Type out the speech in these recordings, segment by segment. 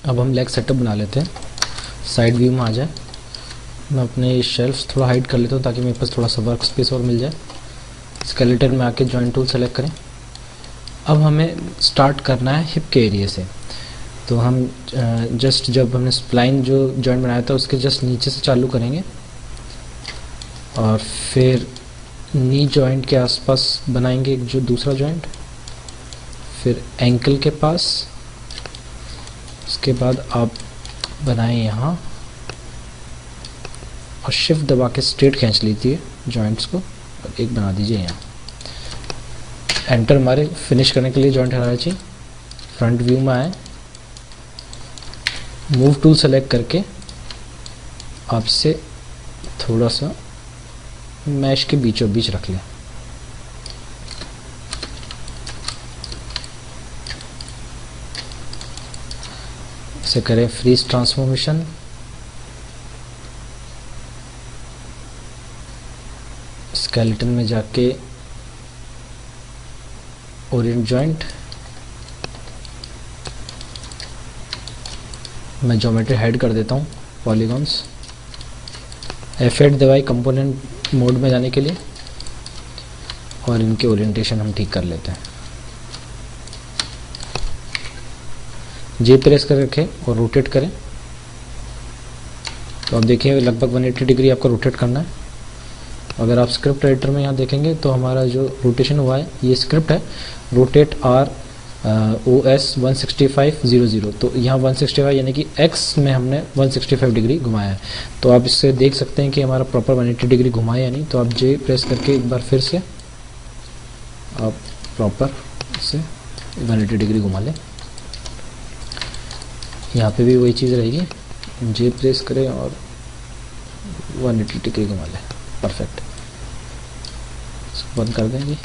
अब हम leg setup बना लेते हैं। साइड व्यू में आ जाए, मैं अपने शेल्फ्स थोड़ा हाइड कर लेता हूँ ताकि मेरे पास थोड़ा सा वर्क स्पेस और मिल जाए। स्केलेटन में आके जॉइंट टूल सेलेक्ट करें। अब हमें स्टार्ट करना है हिप के एरिया से। तो हम जस्ट जब हमने स्प्लाइन जो जॉइंट बनाया था उसके जस्ट नीचे से चालू करेंगे और फिर नी जॉइंट के आसपास बनाएंगे एक जो दूसरा जॉइंट, फिर एंकल के पास। उसके बाद आप बनाएं यहाँ और शिफ्ट दबा के स्ट्रेट खींच लीजिए जॉइंट्स को और एक बना दीजिए यहाँ। एंटर मारे। फिनिश करने के लिए जॉइंट हटाना चाहिए। फ्रंट व्यू में आए, मूव टूल सेलेक्ट करके आपसे थोड़ा सा मैश के बीचों बीच रख लें। इसे करें फ्रीज ट्रांसफॉर्मेशन। स्केलेटन में जाके ओरिएंट जॉइंट, मैं ज्योमेट्री हाइड कर देता हूँ पॉलीगॉन्स। F8 दबाई कंपोनेंट मोड में जाने के लिए और इनके ओरिएंटेशन हम ठीक कर लेते हैं। J प्रेस कर रखें और रोटेट करें तो आप देखिए लगभग 180 डिग्री आपको रोटेट करना है। अगर आप स्क्रिप्ट एडिटर में यहाँ देखेंगे तो हमारा जो रोटेशन हुआ है ये स्क्रिप्ट है, रोटेट R OS 16500। तो यहाँ 165 यानी कि X में हमने 165 डिग्री घुमाया है। तो आप इससे देख सकते हैं कि हमारा प्रॉपर 180 डिग्री घुमाया या नहीं। तो आप J प्रेस करके एक बार फिर से आप प्रॉपर से 180 डिग्री घुमा लें। यहाँ पे भी वही चीज़ रहेगी, J प्रेस करें और 180 डिग्री घुमा लें। परफेक्ट। इसको बंद कर देंगे।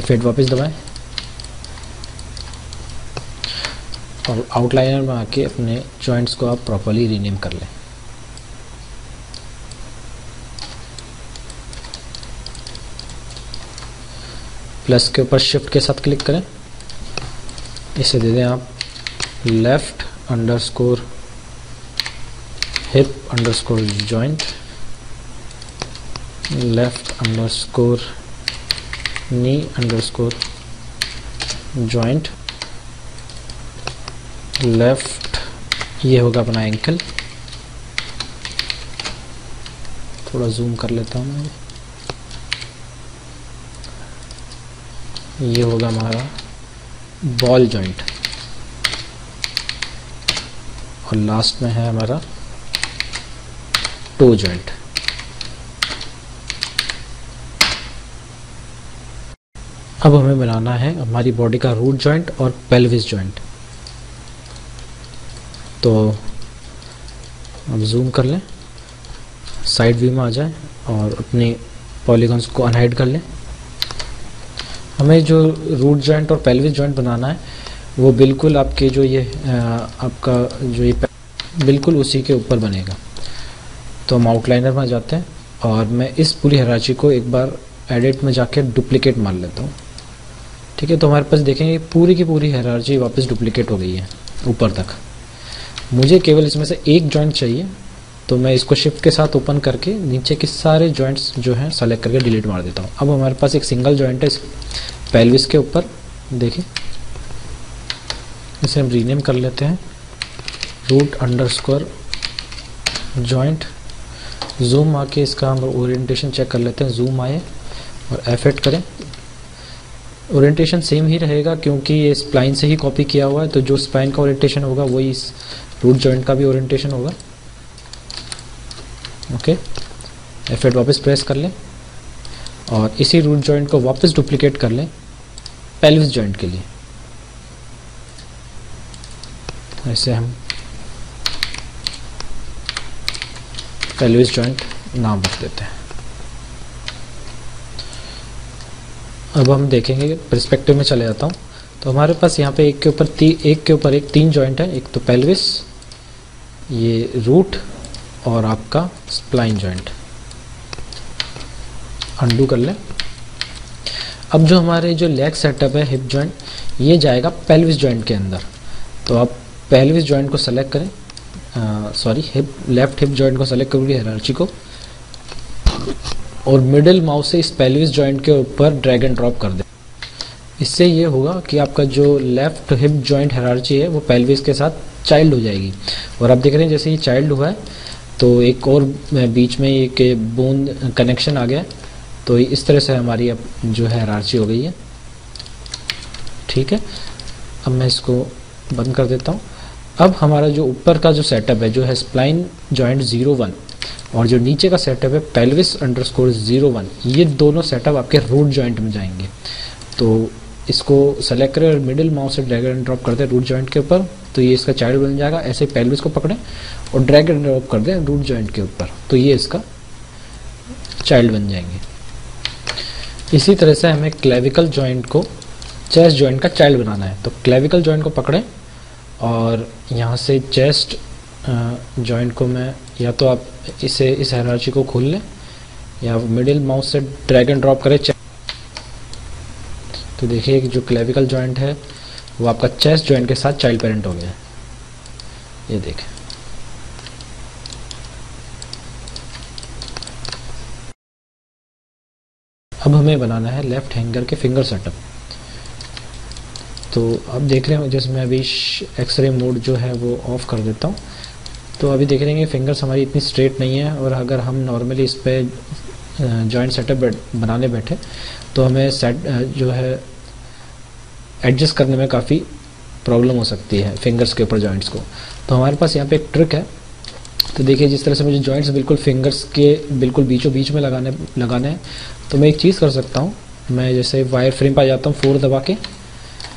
F8 वापस दबाएं और आउटलाइनर में आके अपने जॉइंट्स को आप प्रॉपर्ली रीनेम कर लें। प्लस के ऊपर शिफ्ट के साथ क्लिक करें। इसे दे दें आप left underscore hip underscore joint, left underscore knee underscore joint, left ये होगा अपना एंकल। थोड़ा जूम कर लेता हूँ मैं। ये होगा हमारा बॉल जॉइंट और लास्ट में है हमारा टो जॉइंट। अब हमें बनाना है हमारी बॉडी का रूट जॉइंट और पेल्विस जॉइंट। तो अब जूम कर लें, साइड व्यू में आ जाए और अपने पॉलीगॉन्स को अनहाइड कर लें। हमें जो रूट जॉइंट और पेल्विस जॉइंट बनाना है वो बिल्कुल आपके जो ये आपका जो ये बिल्कुल उसी के ऊपर बनेगा। तो हम आउटलाइनर में जाते हैं और मैं इस पूरी हिरार्ची को एक बार एडिट में जाके डुप्लीकेट मार लेता हूँ। ठीक है, तो हमारे पास देखेंगे पूरी की पूरी हिरार्ची वापस डुप्लीकेट हो गई है ऊपर तक। मुझे केवल इसमें से एक जॉइंट चाहिए, तो मैं इसको शिफ्ट के साथ ओपन करके नीचे के सारे जॉइंट्स जो हैं सेलेक्ट करके डिलीट मार देता हूँ। अब हमारे पास एक सिंगल जॉइंट है इस पेल्विस के ऊपर। देखिए इसे हम रीनेम कर लेते हैं रूट अंडरस्कोर जॉइंट। जूम आके इसका हम ओरिएंटेशन चेक कर लेते हैं। जूम आए और F8 करें। ओरिएंटेशन सेम ही रहेगा क्योंकि ये स्प्लाइन से ही कॉपी किया हुआ है। तो जो स्प्लाइन का ओरिएंटेशन होगा वही इस रूट जॉइंट का भी ओरिएंटेशन होगा। ओके, F8 वापस प्रेस कर लें और इसी रूट जॉइंट को वापस डुप्लीकेट कर लें पेल्विस जॉइंट के लिए। ऐसे हम पेल्विस जॉइंट नाम रख देते हैं। अब हम देखेंगे, पर्सपेक्टिव में चले जाता हूँ। तो हमारे पास यहाँ पे एक के ऊपर एक तीन जॉइंट है। एक तो पेल्विस, ये रूट और आपका स्प्लाइन जॉइंट। अंडू कर लें। अब जो हमारे जो लेग सेटअप है हिप जॉइंट, ये जाएगा पेल्विस जॉइंट के अंदर। तो आप पेल्विस जॉइंट को सेलेक्ट करें, सॉरी लेफ्ट हिप जॉइंट को सेलेक्ट करूँगी हायरार्ची को, और मिडिल माउस से इस पेल्विस जॉइंट के ऊपर ड्रैग एंड ड्रॉप कर दें। इससे ये होगा कि आपका जो लेफ्ट हिप जॉइंट हायरार्ची है वो पेल्विस के साथ चाइल्ड हो जाएगी। और आप देख रहे हैं जैसे ये चाइल्ड हुआ है तो एक और बीच में एक बोन कनेक्शन आ गया है, तो इस तरह से हमारी अब जो है हायरार्ची हो गई है। ठीक है, अब मैं इसको बंद कर देता हूँ। अब हमारा जो ऊपर का जो सेटअप है जो है स्प्लाइन जॉइंट 01 और जो नीचे का सेटअप है पेल्विस अंडरस्कोर 01, ये दोनों सेटअप आपके रूट जॉइंट में जाएंगे। तो इसको सेलेक्ट करें और मिडिल माउस से ड्रैग एंड ड्रॉप कर दें रूट जॉइंट के ऊपर, तो ये इसका चाइल्ड बन जाएगा। ऐसे ही पेल्विस को पकड़ें और ड्रैग एंड ड्रॉप कर दें रूट जॉइंट के ऊपर, तो ये इसका चाइल्ड बन जाएंगे। इसी तरह से हमें क्लेविकल जॉइंट को चेस्ट जॉइंट का चाइल्ड बनाना है। तो क्लेविकल जॉइंट को पकड़ें और यहाँ से चेस्ट जॉइंट को मैं या तो आप इसे इस हायरार्ची को खोल लें या मिडिल माउस से ड्रैग एंड ड्रॉप करें। तो देखिए कि जो क्लेविकल जॉइंट है वो आपका चेस्ट जॉइंट के साथ चाइल्ड पेरेंट हो गया है, ये देखें। अब हमें बनाना है लेफ्ट हैंगर के फिंगर सेटअप। तो अब देख रहे हैं जैसे मैं अभी एक्सरे मोड जो है वो ऑफ कर देता हूँ, तो अभी देख रहे हैं फिंगर्स हमारी इतनी स्ट्रेट नहीं है, और अगर हम नॉर्मली इस पर जॉइंट सेटअप बनाने बैठे तो हमें जो है एडजस्ट करने में काफ़ी प्रॉब्लम हो सकती है फिंगर्स के ऊपर जॉइंट्स को। तो हमारे पास यहाँ पे एक ट्रिक है। तो देखिए जिस तरह से मुझे जॉइंट्स बिल्कुल फिंगर्स के बिल्कुल बीचों बीच में लगाने हैं, तो मैं एक चीज़ कर सकता हूँ। मैं जैसे वायर फ्रेम पर आ जाता हूँ 4 दबा के,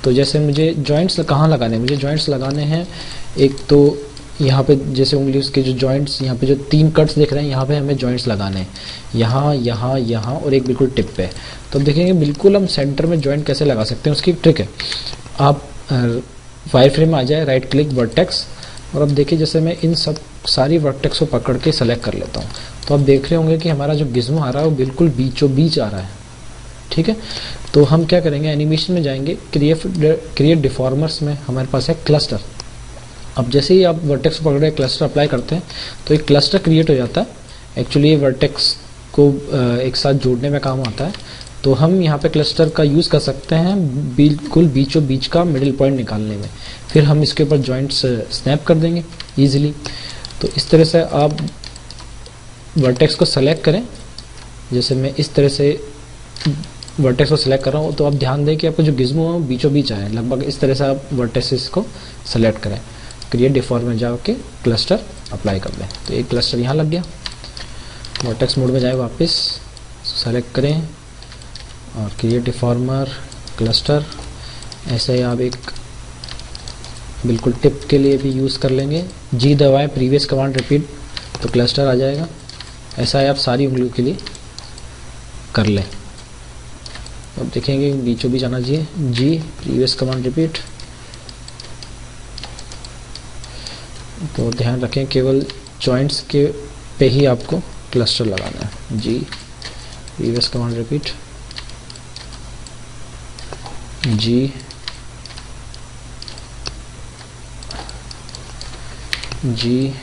तो जैसे मुझे जॉइंट्स कहाँ लगाने हैं, मुझे जॉइंट्स लगाने हैं एक तो यहाँ पे जैसे उंगली उसके जो जॉइंट्स यहाँ पे जो 3 कट्स दिख रहे हैं यहाँ पे हमें जॉइंट्स लगाने हैं, यहाँ यहाँ यहाँ और एक बिल्कुल टिप पे। तो अब देखेंगे बिल्कुल हम सेंटर में जॉइंट कैसे लगा सकते हैं, उसकी एक ट्रिक है। आप वायर फ्रेम में आ जाए, राइट क्लिक वर्टेक्स, और अब देखिए जैसे मैं इन सब सारी वर्टेक्स को पकड़ के सेलेक्ट कर लेता हूँ, तो आप देख रहे होंगे कि हमारा जो गिज्मो आ रहा है वो बिल्कुल बीचों बीच आ रहा है। ठीक है, तो हम क्या करेंगे, एनिमेशन में जाएंगे, क्रिएट डिफॉर्मर्स में हमारे पास है क्लस्टर। अब जैसे ही आप वर्टेक्स को पकड़े क्लस्टर अप्लाई करते हैं तो एक क्लस्टर क्रिएट हो जाता है। एक्चुअली ये वर्टेक्स को एक साथ जोड़ने में काम आता है। तो हम यहाँ पे क्लस्टर का यूज़ कर सकते हैं बिल्कुल बीचों बीच का मिडिल पॉइंट निकालने में। फिर हम इसके ऊपर जॉइंट्स स्नैप कर देंगे ईजिली। तो इस तरह से आप वर्टेक्स को सेलेक्ट करें, जैसे मैं इस तरह से वर्टेक्स को सेलेक्ट कर रहा हूँ, तो आप ध्यान दें कि आपको जो गिज्मो है बीचों बीच आए, लगभग इस तरह से आप वर्टेक्सेस को सेलेक्ट करें। क्रिएट डिफॉर्म में जाके क्लस्टर अप्लाई कर दें, तो एक क्लस्टर यहाँ लग गया। वर्टेक्स मोड में जाए वापस, सेलेक्ट करें और क्रिएट डिफॉर्मर क्लस्टर। ऐसे ही आप एक बिल्कुल टिप के लिए भी यूज़ कर लेंगे, जी दबाएं, प्रीवियस कमांड रिपीट, तो क्लस्टर आ जाएगा। ऐसा ही आप सारी उंगलियों के लिए कर लें। अब देखेंगे बीचों बीच आना चाहिए, जी प्रीवियस कमांड रिपीट। तो ध्यान रखें केवल जॉइंट्स के पे ही आपको क्लस्टर लगाना है, जी प्रीवियस कमांड रिपीट, जी जी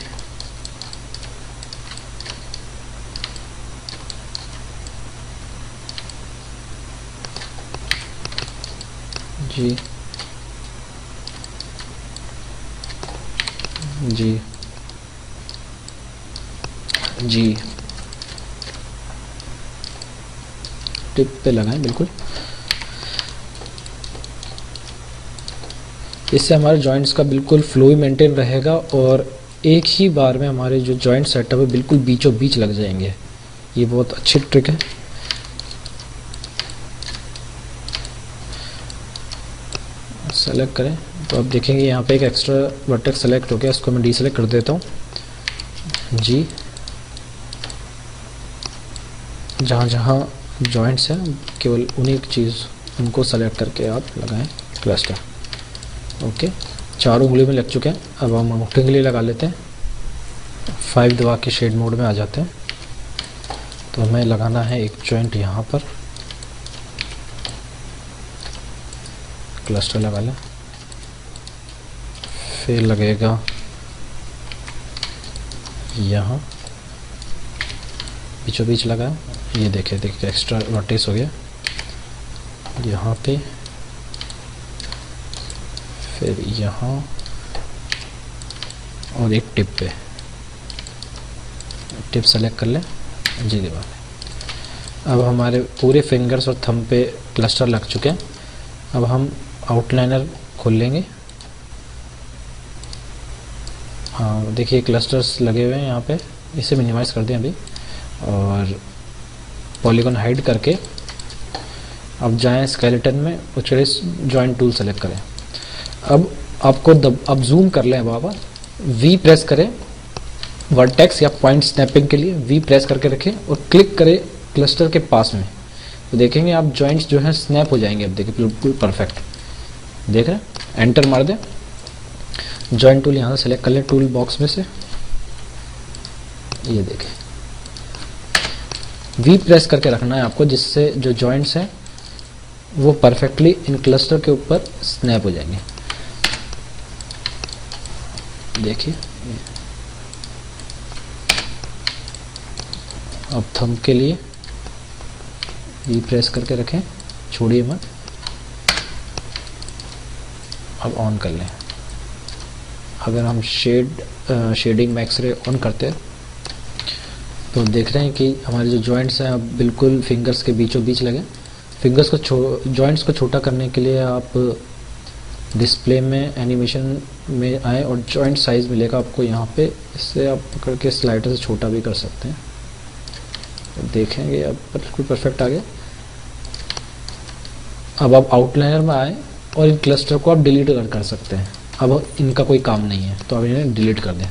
जी जी जी टिप पे लगाएं बिल्कुल। इससे हमारे जॉइंट्स का बिल्कुल फ्लो ही मेंटेन रहेगा और एक ही बार में हमारे जो जॉइंट सेटअप है बिल्कुल बीचों बीच लग जाएंगे। ये बहुत अच्छी ट्रिक है। सेलेक्ट करें तो आप देखेंगे यहाँ पे एक एक्स्ट्रा वर्टेक्स सेलेक्ट हो गया, इसको मैं डीसेलेक्ट कर देता हूँ। जी जहाँ जहाँ जॉइंट्स हैं केवल उन्हीं चीज़ उनको सेलेक्ट करके आप लगाएं क्लस्टर। ओके, 4 उंगली में लग चुके हैं। अब हम अंगूठे के लिए लगा लेते हैं। 5 दबा के शेड मोड में आ जाते हैं। तो हमें लगाना है एक जॉइंट यहाँ पर, क्लस्टर लगा लें। फिर लगेगा यहाँ बीचों बीच लगा, ये देखिए एक्स्ट्रा वर्टेक्स हो गया यहाँ पे, फिर यहाँ और एक टिप पे, टिप सेलेक्ट कर ले जी दीवार। अब हमारे पूरे फिंगर्स और थंब पे क्लस्टर लग चुके हैं। अब हम आउटलाइनर खोल लेंगे। हाँ देखिए क्लस्टर्स लगे हुए हैं यहाँ पे, इसे मिनिमाइज़ कर दें अभी और पॉलीगॉन हाइड करके अब जाएं स्केलेटन में और चलिए जॉइंट टूल सेलेक्ट करें। अब आपको अब जूम कर लें, बाबा वी प्रेस करें वर्टेक्स या पॉइंट स्नैपिंग के लिए, वी प्रेस करके रखें और क्लिक करें क्लस्टर के पास में, तो देखेंगे आप जॉइंट्स जो हैं स्नैप हो जाएंगे। अब देखिए बिल्कुल परफेक्ट देख रहे हैं, एंटर मार दें, जॉइंट टूल यहाँ से सेलेक्ट कर लें टूल बॉक्स में से, ये देखें वी प्रेस करके रखना है आपको, जिससे जो जॉइंट्स हैं वो परफेक्टली इन क्लस्टर के ऊपर स्नैप हो जाएंगे। देखिए अब थंब के लिए वी प्रेस करके रखें, छोड़िए मत, अब ऑन कर लें। अगर हम शेडिंग मैक्स रे ऑन करते हैं तो देख रहे हैं कि हमारे जो जॉइंट्स हैं अब बिल्कुल फिंगर्स के बीचों बीच लगे। फिंगर्स को जॉइंट्स को छोटा करने के लिए आप डिस्प्ले में एनिमेशन में आए और जॉइंट साइज मिलेगा आपको यहाँ पे, इससे आप पकड़ के स्लाइडर से छोटा भी कर सकते हैं। तो देखेंगे अब बिल्कुल परफेक्ट आ गया। अब आप आउटलाइनर में आए और इन क्लस्टर को आप डिलीट कर सकते हैं। अब इनका कोई काम नहीं है तो अब इन्हें डिलीट कर दें।